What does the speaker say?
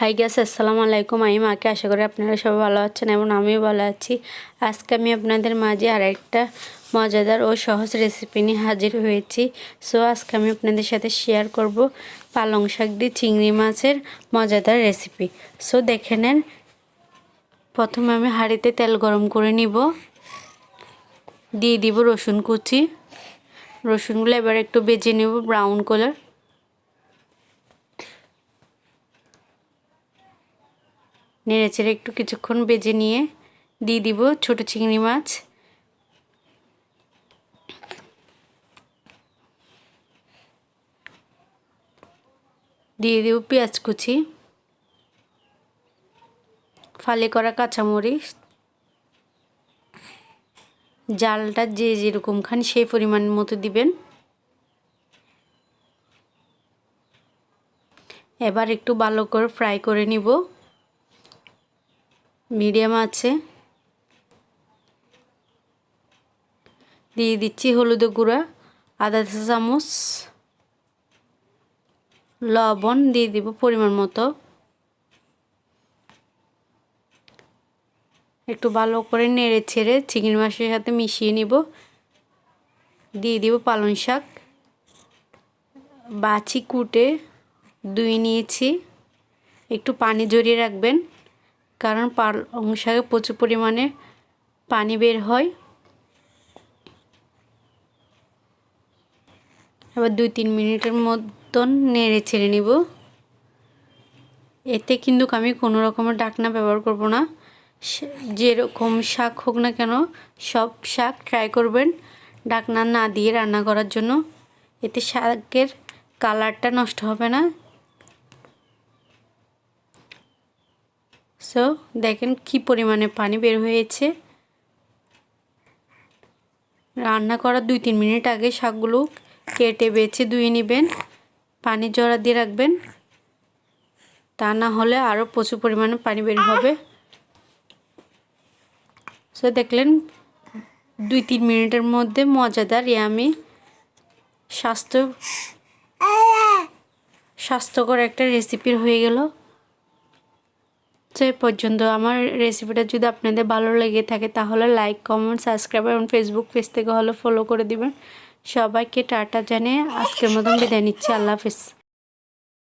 Hi guys, আসসালামু আলাইকুম। আমি মাকে আশা করি আপনারা সবাই ভালো আছেন এবং আমিও ভালো আছি। আজকে আমি আপনাদের মাঝে আরেকটা মজাদার ও সহজ রেসিপি নিয়ে হাজির হয়েছি। সো আজকে আমি আপনাদের সাথে শেয়ার করব পালং শাক দিয়ে চিংড়ি মাছের মজাদার রেসিপি। সো দেখে নেন। প্রথমে আমি হাঁড়িতে তেল গরম করে নিব, দিয়ে দিব রসুন কুচি। রসুনগুলো এবার একটু ভেজে নেব ব্রাউন কালার। নেড়েচেড়ে একটু কিছুক্ষণ ভেজে নিয়ে দিয়ে দিব ছোট চিংড়ি মাছ। দিয়ে দিব পেঁয়াজ কুচি, ফালি করা কাঁচামরিচ। জালটা যে যেরকম খান সেই পরিমাণ মতো দিবেন। এবার একটু ভালো করে ফ্রাই করে নিব মিডিয়াম আছে। দিয়ে দিচ্ছি হলুদ গুঁড়া আধা চামচ, লবণ দিয়ে দিব পরিমাণ মতো। একটু ভালো করে নেড়ে ছেড়ে চিংড়ি মাছের সাথে মিশিয়ে নিব। দিয়ে দিব পালং শাক বাছি কুটে ধুয়ে নিয়েছি। একটু পানি ঝরিয়ে রাখবেন, কারণ পালং শাকে প্রচুর পরিমাণে পানি বের হয়। এবার 2-3 মিনিটের মতন নেড়ে ছেড়ে নিব। এতে কিন্তু আমি কোনো রকমের ঢাকনা ব্যবহার করব না। যেরকম শাক হোক না কেন সব শাক ট্রাই করবেন ঢাকনা না দিয়ে রান্না করার জন্য। এতে শাকের কালারটা নষ্ট হবে না। সো দেখেন কি পরিমাণে পানি বের হয়েছে। রান্না করার 2-3 মিনিট আগে শাকগুলো কেটে বেছে ধুয়ে নেবেন, পানি জড়া দিয়ে রাখবেন, তা না হলে আরও প্রচুর পরিমাণে পানি বের হবে। সো দেখলেন 2-3 মিনিটের মধ্যে মজাদার ইয়ামি স্বাস্থ্যকর একটা রেসিপি হয়ে গেল। সো এই পর্যন্ত আমার রেসিপিটা যদি আপনাদের ভালো লেগে থাকে তাহলে লাইক, কমেন্ট, সাবস্ক্রাইব এবং ফেসবুক পেজ থেকে হলে ফলো করে দিবেন। সবাইকে টাটা জানিয়ে আজকের মতন বিদায় নিচ্ছি। আল্লাহ হাফেজ।